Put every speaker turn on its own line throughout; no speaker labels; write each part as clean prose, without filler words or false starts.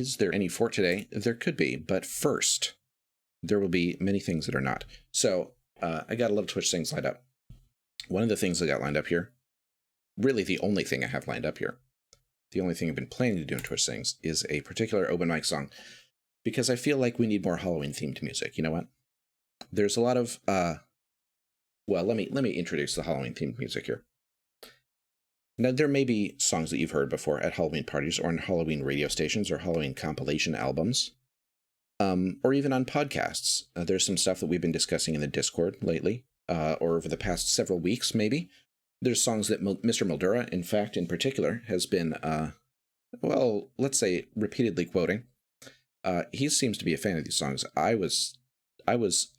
is there any for today? There could be, but first, there will be many things that are not. So I got a little Twitch things lined up. One of the things I got lined up here, really the only thing I have lined up here, the only thing I've been planning to do in Twitch things, is a particular open mic song, because I feel like we need more Halloween-themed music. You know what? There's a lot of, well, let me introduce the Halloween-themed music here. Now, there may be songs that you've heard before at Halloween parties or on Halloween radio stations or Halloween compilation albums, or even on podcasts. There's some stuff that we've been discussing in the Discord lately, or over the past several weeks, maybe. There's songs that Mr. Mildura, in fact, in particular, has been, well, let's say, repeatedly quoting. He seems to be a fan of these songs. I was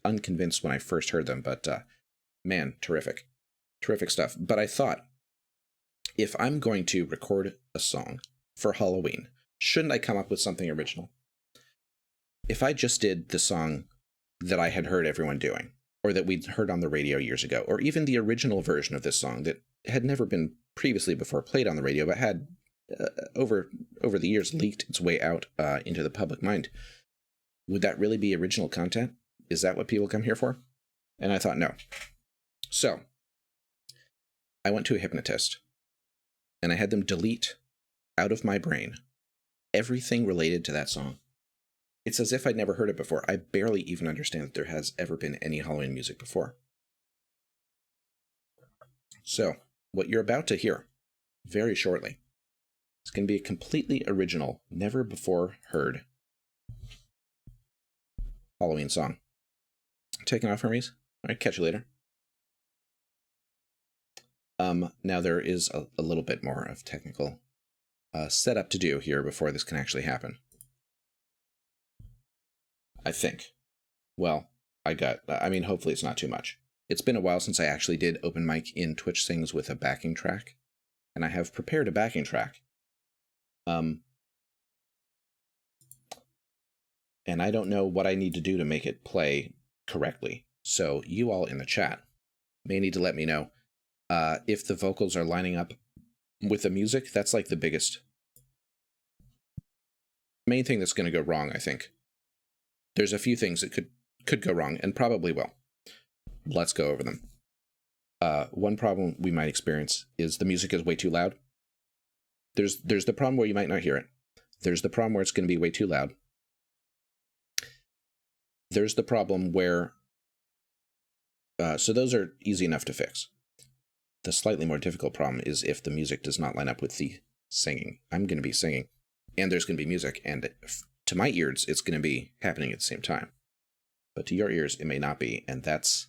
unconvinced when I first heard them, but man, terrific. Terrific stuff. But I thought, if I'm going to record a song for Halloween, shouldn't I come up with something original? If I just did the song that I had heard everyone doing, or that we'd heard on the radio years ago, or even the original version of this song that had never been previously before played on the radio, but had over the years leaked its way out into the public mind, would that really be original content? Is that what people come here for? And I thought, no. So I went to a hypnotist, and I had them delete out of my brain everything related to that song. It's as if I'd never heard it before. I barely even understand that there has ever been any Halloween music before. So, what you're about to hear, very shortly, is going to be a completely original, never before heard Halloween song. Taking off, Hermes? Alright, catch you later. Now there is a little bit more of technical setup to do here before this can actually happen. I think. Well, hopefully it's not too much. It's been a while since I actually did open mic in Twitch Sings with a backing track, and I have prepared a backing track. And I don't know what I need to do to make it play correctly. So you all in the chat may need to let me know if the vocals are lining up with the music. That's like the biggest main thing that's going to go wrong, I think. There's a few things that could go wrong, and probably will. Let's go over them. One problem we might experience is the music is way too loud. There's the problem where you might not hear it. There's the problem where it's going to be way too loud. There's the problem where... so those are easy enough to fix. The slightly more difficult problem is if the music does not line up with the singing. I'm going to be singing, and there's going to be music, and to my ears, it's going to be happening at the same time. But to your ears, it may not be, and that's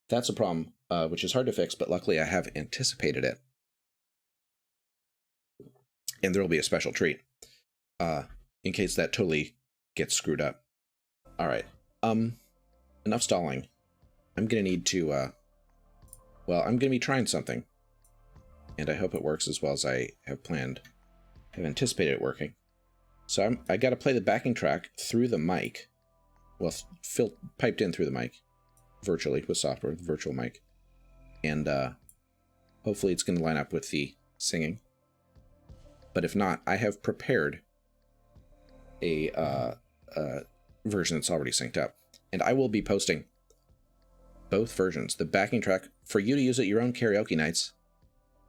a problem, which is hard to fix, but luckily I have anticipated it. And there will be a special treat, in case that totally gets screwed up. All right, enough stalling. I'm going to need to, I'm going to be trying something, and I hope it works as well as I have planned. I have anticipated it working. So I got to play the backing track through the mic. Well, piped in through the mic, virtually, with software, the virtual mic. And hopefully it's going to line up with the singing. But if not, I have prepared a version that's already synced up. And I will be posting both versions, the backing track for you to use at your own karaoke nights,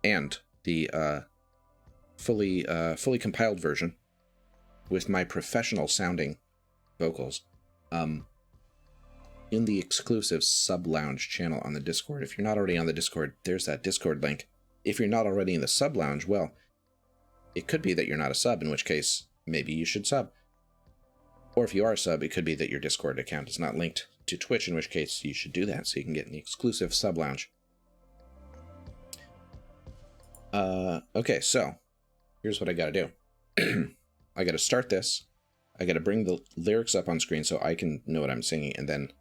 and the fully compiled version with my professional sounding vocals in the exclusive Sub Lounge channel on the Discord. If you're not already on the Discord, there's that Discord link. If you're not already in the Sub Lounge, well, it could be that you're not a sub, in which case maybe you should sub. Or if you are a sub, it could be that your Discord account is not linked to Twitch, in which case you should do that so you can get in the exclusive Sub Lounge. Okay, so here's what I gotta do. I gotta start this. I gotta bring the lyrics up on screen so I can know what I'm singing, and then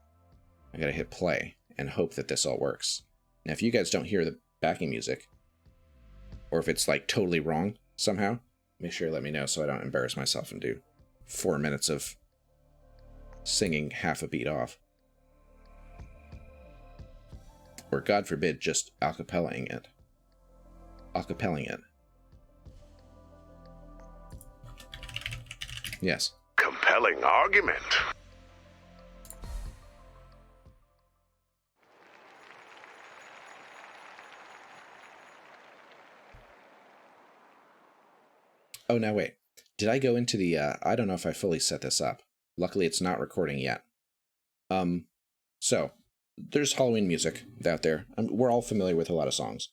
I gotta hit play and hope that this all works. Now, if you guys don't hear the backing music, or if it's like totally wrong somehow, make sure you let me know so I don't embarrass myself and do 4 minutes of singing half a beat off. Or, God forbid, just acapelling it. Acapelling it. Yes.
Compelling argument.
Oh, now wait. Did I go into the, I don't know if I fully set this up. Luckily, it's not recording yet. So, there's Halloween music out there. We're all familiar with a lot of songs.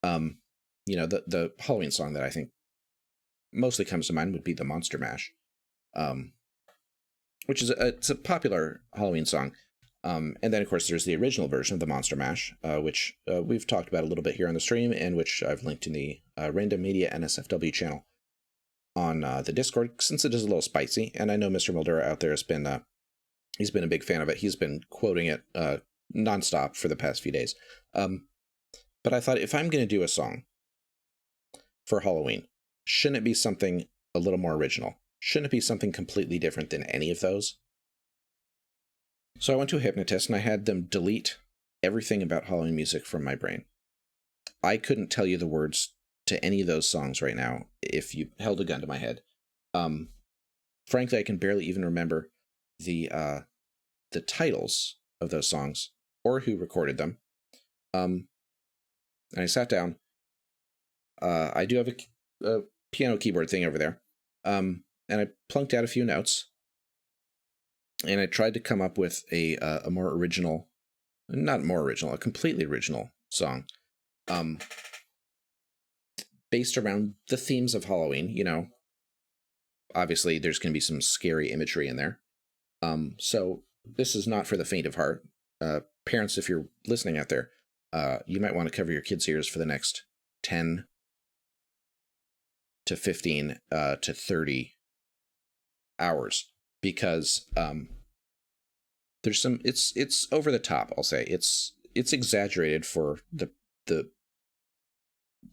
The Halloween song that I think mostly comes to mind would be the Monster Mash, which is it's a popular Halloween song. And then, of course, there's the original version of the Monster Mash, which we've talked about a little bit here on the stream, and which I've linked in the Random Media NSFW channel on the Discord, since it is a little spicy. And I know Mr. Mildura out there has been he's been a big fan of it. He's been quoting it nonstop for the past few days. But I thought, if I'm going to do a song for Halloween, shouldn't it be something a little more original? Shouldn't it be something completely different than any of those? So I went to a hypnotist and I had them delete everything about Halloween music from my brain. I couldn't tell you the words to any of those songs right now if you held a gun to my head. Frankly, I can barely even remember the titles of those songs or who recorded them. And I sat down. I do have a piano keyboard thing over there. And I plunked out a few notes. And I tried to come up with a more original, not more original, a completely original song. Based around the themes of Halloween. You know, obviously there's going to be some scary imagery in there. So this is not for the faint of heart. Parents, if you're listening out there, you might want to cover your kids' ears for the next 10 to 15 to 30 hours, because there's some, it's over the top. I'll say it's exaggerated for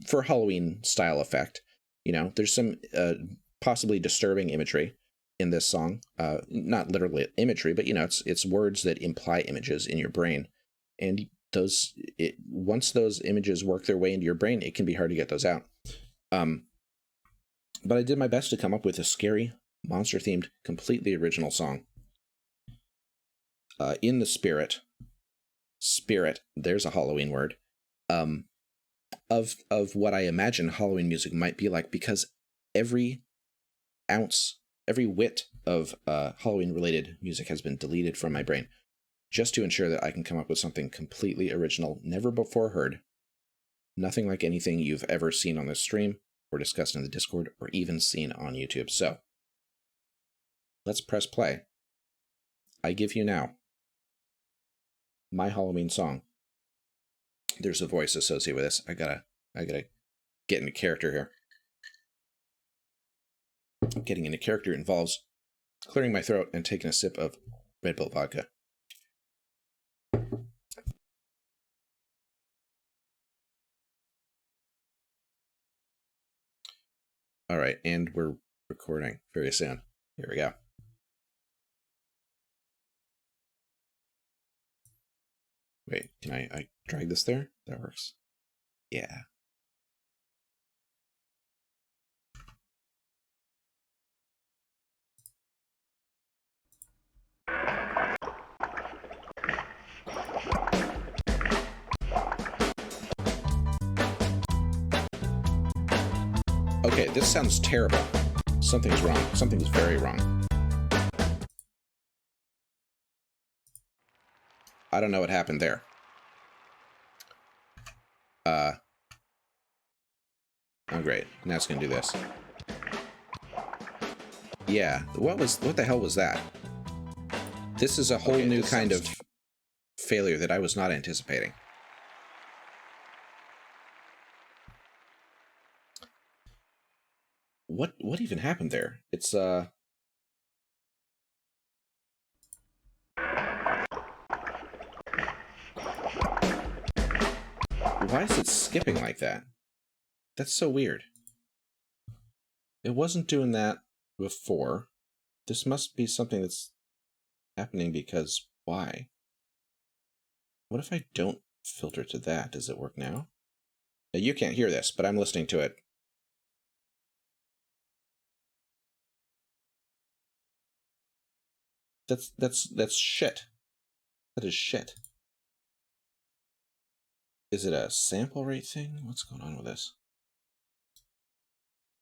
for Halloween style effect. You know, there's some possibly disturbing imagery in this song. Not literally imagery, but you know, it's words that imply images in your brain, and once those images work their way into your brain, it can be hard to get those out. But I did my best to come up with a scary, monster-themed, completely original song. In the spirit, there's a Halloween word, of what I imagine Halloween music might be like, because every whit of Halloween-related music has been deleted from my brain, just to ensure that I can come up with something completely original, never before heard, nothing like anything you've ever seen on this stream, or discussed in the Discord, or even seen on YouTube. So, let's press play. I give you now my Halloween song. There's a voice associated with this. I gotta get into character here. Getting into character involves clearing my throat and taking a sip of Red Bull vodka. All right, and we're recording very soon. Here we go. Wait, can I drag this there? That works. Yeah. Okay, this sounds terrible. Something's wrong. Something's very wrong. I don't know what happened there. Oh great, now it's gonna do this. Yeah, what the hell was that? This is a whole new kind of failure that I was not anticipating. What even happened there? It's why is it skipping like that? That's so weird. It wasn't doing that before. This must be something that's happening, because why? What if I don't filter to that? Does it work now? Now you can't hear this, but I'm listening to it. That's shit. That is shit. Is it a sample rate thing? What's going on with this?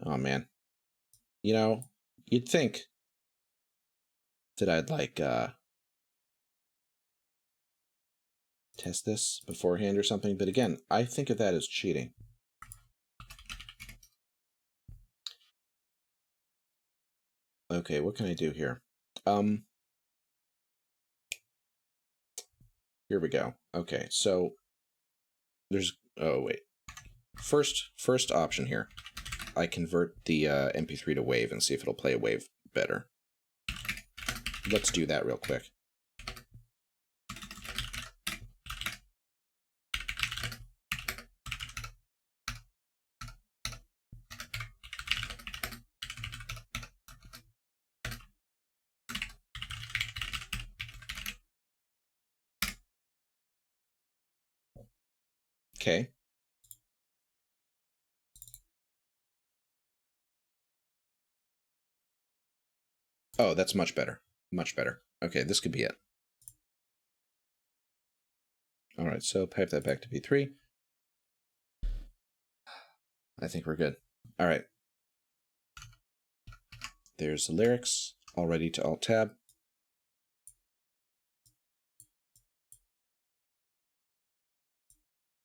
Oh man. You know, you'd think that I'd like test this beforehand or something, but again, I think of that as cheating. Okay, what can I do here? Here we go. Okay, so there's, oh wait. First option here. I convert the MP3 to WAV and see if it'll play a WAV better. Let's do that real quick. Okay. Oh, that's much better. Much better. Okay, this could be it. All right, so pipe that back to V3. I think we're good. All right. There's the lyrics, all ready to Alt-Tab.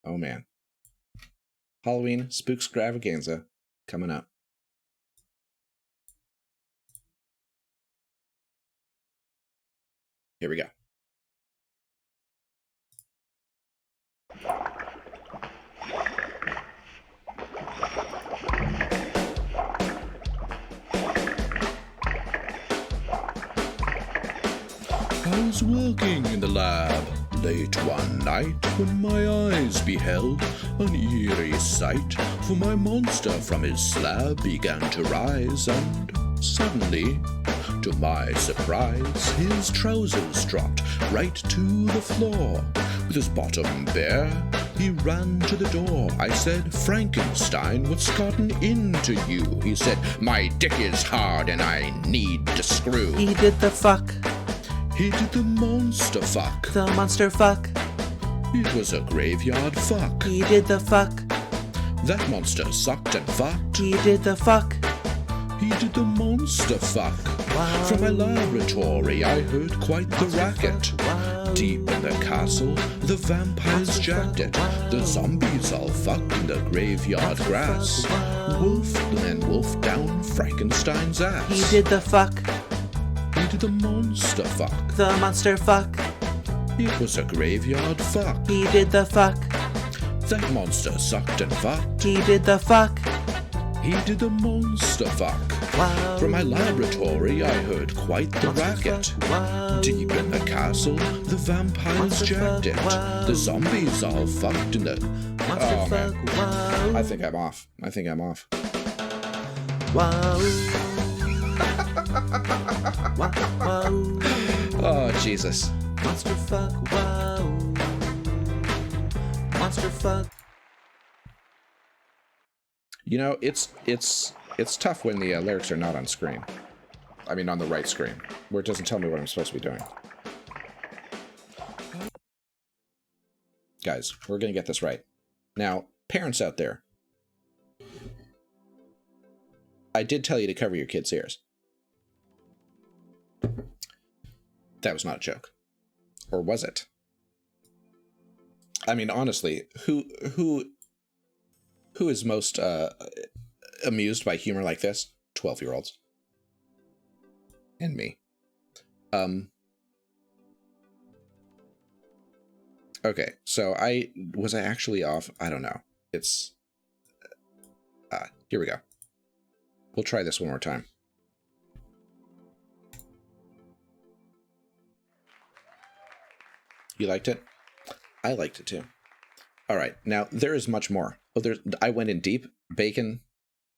Oh man. Halloween Spookstravaganza coming up. Here we go. I was working in the lab late one night when my eyes beheld an eerie sight, for my monster from his slab began to rise, and suddenly, to my surprise, his trousers dropped right to the floor. With his bottom bare, he ran to the door. I said, Frankenstein, what's gotten into you? He said, my dick is hard and I need to screw.
He did the fuck.
He did the monster fuck.
The monster fuck.
It was a graveyard fuck.
He did the fuck.
That monster sucked and fucked.
He did the fuck.
He did the monster fuck.
Wow.
From my laboratory I heard quite the racket.
Wow.
Deep in the castle, the vampires jacked it. The zombies all fucked in the graveyard grass. Wolf and wolf down Frankenstein's ass.
He did the fuck.
He did the monster fuck.
The monster fuck.
It was a graveyard fuck.
He did the fuck.
That monster sucked and fucked.
He did the fuck.
He did the monster fuck.
Wow.
From my laboratory I heard quite the racket.
Fuck. Wow.
Deep in the castle, the vampires
Monster
jacked it.
fuck. Wow.
The zombies all fucked in the...
Monster
Oh, man.
fuck. Wow.
I think I'm off. I think I'm off.
Wow. Wow. Wow.
Oh, Jesus.
Monster fuck. Wow. Monster fuck.
You know, it's tough when the lyrics are not on screen. I mean, on the right screen, where it doesn't tell me what I'm supposed to be doing. Guys, we're going to get this right. Now, parents out there, I did tell you to cover your kids' ears. That was not a joke. Or was it? I mean, honestly, who is most amused by humor like this? 12-year-olds. And me. Okay, so was I actually off? I don't know. It's... here we go. We'll try this one more time. You liked it? I liked it too. All right, now there is much more. Oh, I went in deep. Bacon,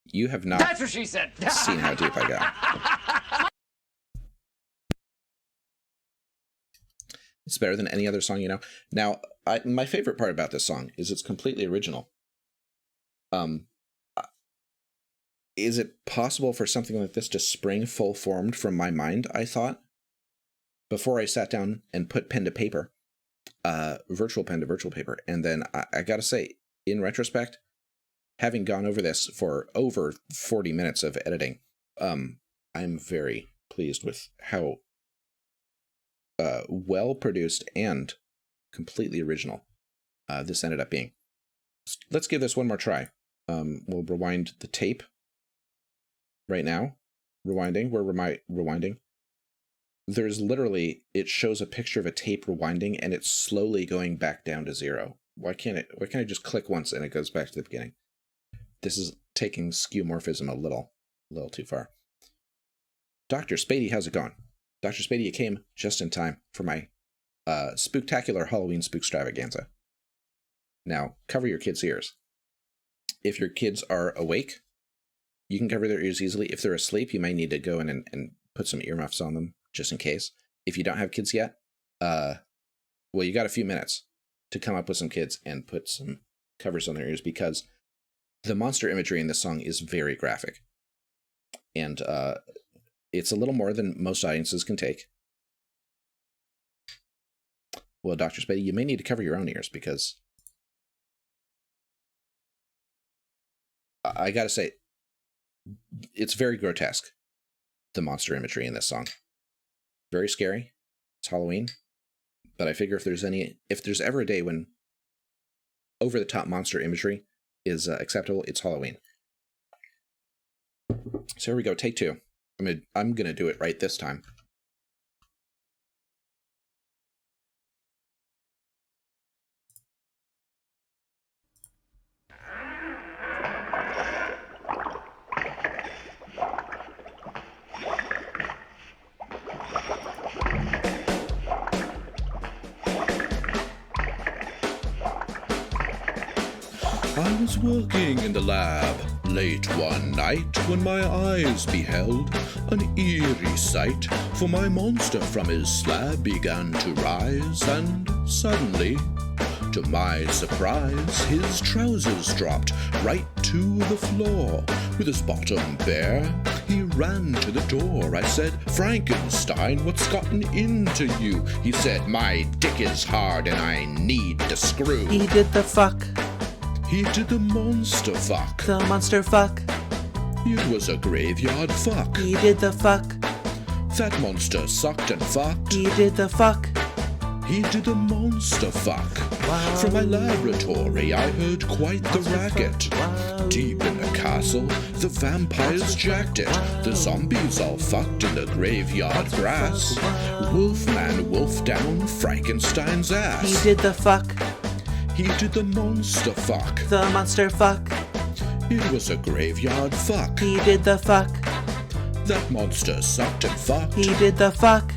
you have not
That's what she said.
seen how deep I got. It's better than any other song you know. Now, my favorite part about this song is it's completely original. Is it possible for something like this to spring full-formed from my mind, I thought? before I sat down and put pen to paper, virtual pen to virtual paper. And then I got to say, in retrospect, having gone over this for over 40 minutes of editing, I'm very pleased with how well produced and completely original this ended up being. Let's give this one more try. We'll rewind the tape right now. Rewinding. We're rewinding. There's literally, it shows a picture of a tape rewinding and it's slowly going back down to 0. Why can't I just click once and it goes back to the beginning? This is taking skeuomorphism a little too far. Dr. Spady, how's it going? Dr. Spady, you came just in time for my spooktacular Halloween spookstravaganza. Now, cover your kids' ears. If your kids are awake, you can cover their ears easily. If they're asleep, you might need to go in and put some earmuffs on them, just in case. If you don't have kids yet, well, you got a few minutes to come up with some kids and put some covers on their ears, because the monster imagery in this song is very graphic. And it's a little more than most audiences can take. Well, Dr. Spady, you may need to cover your own ears, because I gotta say, it's very grotesque, the monster imagery in this song. Very scary. It's Halloween. But I figure if there's ever a day when over-the-top monster imagery is acceptable, it's Halloween. So here we go, take 2. I'm gonna do it right this time. I was working in the lab late one night when my eyes beheld an eerie sight, for my monster from his slab began to rise, and suddenly, to my surprise, his trousers dropped right to the floor. With his bottom bare, he ran to the door. I said, "Frankenstein, what's gotten into you?" He said, "My dick is hard and I need to screw."
He did the fuck.
He did the monster fuck.
The monster fuck.
It was a graveyard fuck.
He did the fuck.
That monster sucked and fucked.
He did the fuck.
He did the monster fuck.
Wow.
From my laboratory I heard quite the
Monster
racket.
fuck. Wow.
Deep in the castle, the vampires jacked it. The zombies all fucked in the graveyard grass. Wolfman wolfed down Frankenstein's ass.
He did the fuck.
He did the monster fuck.
The monster fuck.
It was a graveyard fuck.
He did the fuck.
That monster sucked and fucked.
He did the fuck.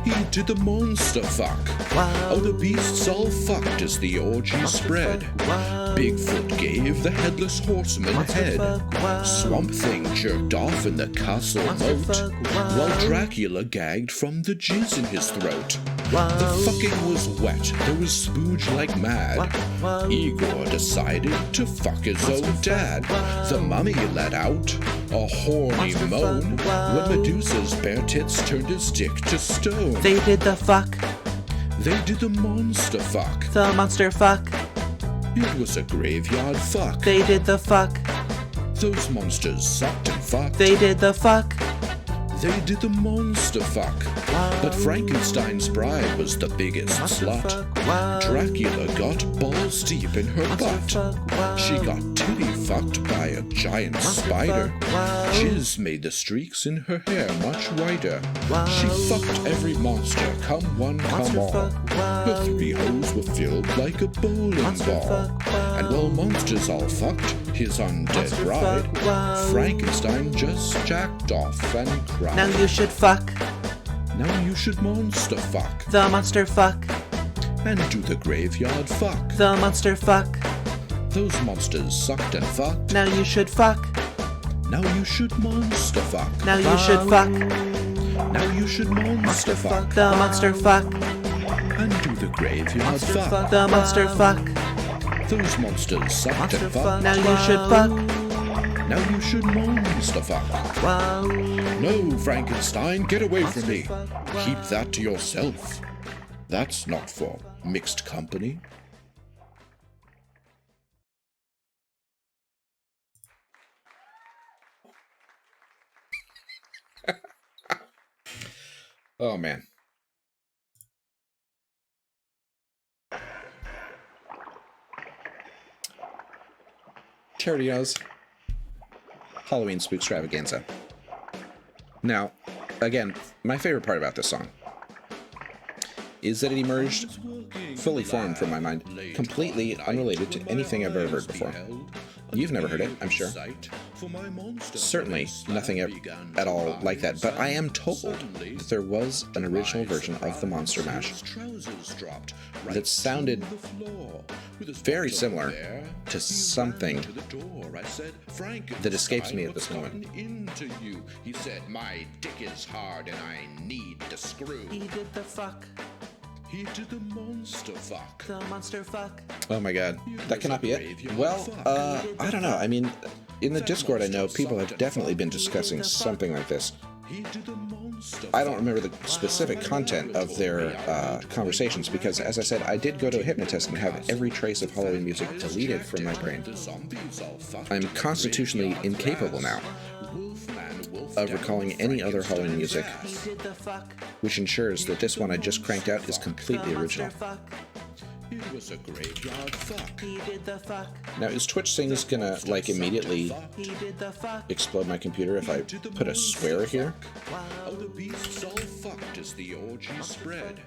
He did the monster fuck.
Wow.
Oh, the beasts all fucked as the orgy spread.
Wow.
Bigfoot gave the headless horseman
Monster
head.
fuck. Wow.
Swamp Thing jerked off in the castle
Monster
moat,
fuck. Wow.
while Dracula gagged from the jizz in his throat.
Wow.
The fucking was wet, there was spooge like mad.
Wow.
Igor decided to fuck his own dad.
Wow.
The mummy let out a horny
Monster
moan
fuck. Wow.
when Medusa's bare tits turned his dick to stone.
They did the fuck.
They did the monster fuck.
The monster fuck.
It was a graveyard fuck.
They did the fuck.
Those monsters sucked and fucked.
They did the fuck.
They did the monster fuck.
Wow.
But Frankenstein's bride was the biggest
Monster
slut.
fuck. Wow.
Dracula got balls deep in her
Monster
butt.
fuck. Wow.
She got titty fucked by a giant
Monster
spider.
fuck. Wow.
Jizz made the streaks in her hair much whiter.
Wow.
She fucked every monster, come one, come
Monster
all.
fuck. Wow.
Her 3 holes were filled like a bowling
Monster
ball.
fuck. Wow.
And while monsters all fucked his undead
Monster
bride,
fuck. Wow.
Frankenstein just jacked off and cried.
Now you should fuck.
Now you should monster fuck
The monster fuck.
and do the graveyard fuck.
The monster fuck.
Those monsters sucked and fucked.
Now you should fuck.
Now you should monster fuck.
Now you should fuck.
Now you should monster fuck
The monster fuck.
and do the graveyard fuck.
The monster fuck.
Those monsters sucked
Monster
and
fuck.
fucked.
Now you should fuck.
Now you should monster fuck.
Wow.
No, Frankenstein, get away from me. Keep that to yourself. That's not for mixed company. Oh, man. Tardino's Halloween Spookstravaganza. Now, again, my favorite part about this song is that it emerged fully formed from my mind, completely unrelated to anything I've ever heard before. You've never heard it, I'm sure. Certainly nothing at all like that, but I am told that there was an original version of the Monster Mash that sounded very similar to something that escapes me at this moment.
He said, "My dick is hard and I need the screw."
He did the fuck.
He did the monster fuck.
The monster fuck.
Oh my god, that cannot be it. Well, I don't know. I mean, in the Discord I know people have definitely been discussing something like this.
He did the monster
I don't remember the specific content of their conversations because, as I said, I did go to a hypnotist and have every trace of Halloween music deleted from my brain. I'm constitutionally incapable now of recalling any other Halloween music,
He did the fuck.
which ensures that this one I just cranked out is
The
completely
monster
original.
fuck.
It was a graveyard fuck.
He did the fuck.
Now, is Twitch Sings gonna, like, immediately
He did the fuck.
explode my computer if I put a swear here?
Oh, the beasts all fucked as the orgy spread.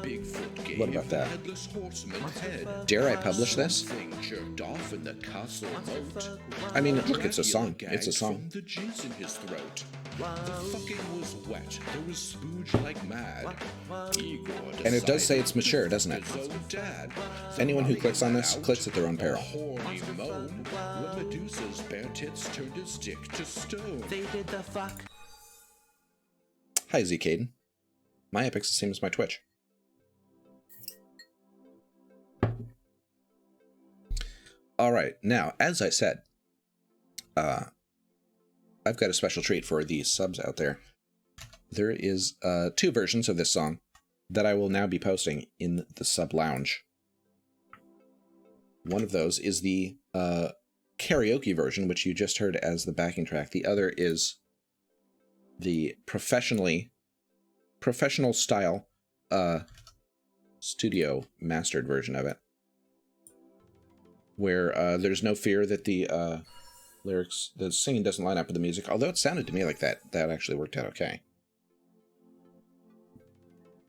Bigfoot gave
What about that?
the headless horseman head.
Dare I publish this?
Thing jerked off in the castle moat.
I mean, look, it's a song. It's a
Gagged
song.
From the jizz in his throat. The fucking was wet. There was spooge like mad. Igor
And it does say it's mature, doesn't it?
his own dad.
Anyone who clicks on this clicks at their own peril.
Horny moan. When Medusa's bare tits turned his dick to stone.
They did the fuck.
Hi, Zcaden. My Epic's the same as my Twitch. All right, now, as I said, I've got a special treat for the subs out there. There is 2 versions of this song that I will now be posting in the sub lounge. One of those is the karaoke version, which you just heard as the backing track. The other is the professional style studio mastered version of it, where there's no fear that the lyrics, the singing doesn't line up with the music, although it sounded to me like that actually worked out okay.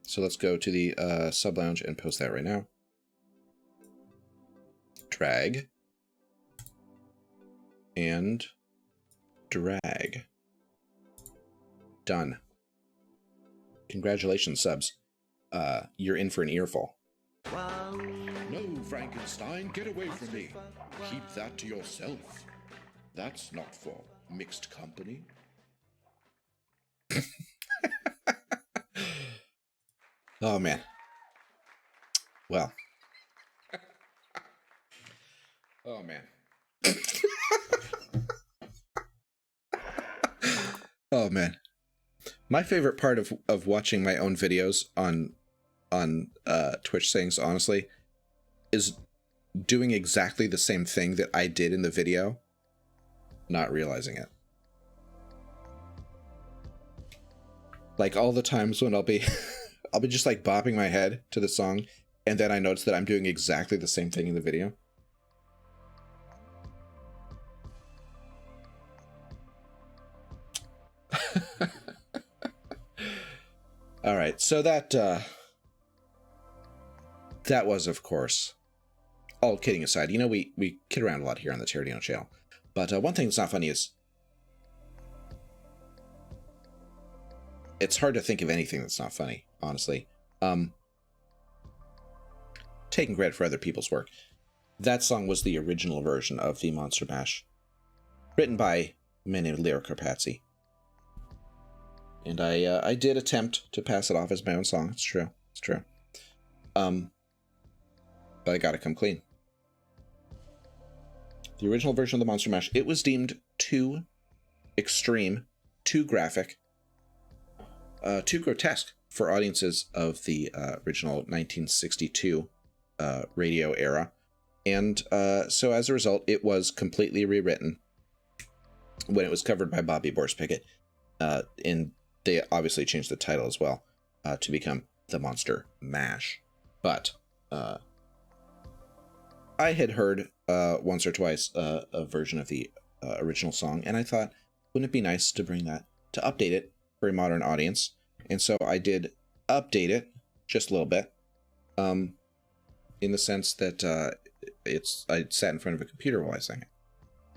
So let's go to the sub lounge and post that right now. Drag and drag. Done. Congratulations, subs. You're in for an earful.
Wow.
No, Frankenstein, get away from me. Keep that to yourself. That's not for mixed company.
Oh, man. Well. Oh, man. Oh, man. My favorite part of watching my own videos on Twitch Sings, honestly, is doing exactly the same thing that I did in the video, not realizing it. Like all the times when I'll be I'll be just like bopping my head to the song, and then I notice that I'm doing exactly the same thing in the video. All right, so that was, of course, all kidding aside. You know, we kid around a lot here on the Tardino channel, but one thing that's not funny is it's hard to think of anything that's not funny, honestly. Taking credit for other people's work. That song was the original version of the Monster Mash, written by a man named Lyric Carpazzi. And I did attempt to pass it off as my own song. It's true. It's true. But I gotta come clean. The original version of the Monster Mash, it was deemed too extreme, too graphic, too grotesque for audiences of the original 1962 radio era. And so as a result, it was completely rewritten when it was covered by Bobby Boris-Pickett. And they obviously changed the title as well to become The Monster Mash. But I had heard once or twice a version of the original song, and I thought, wouldn't it be nice to bring that, to update it for a modern audience? And so I did update it just a little bit, in the sense that I sat in front of a computer while I sang it.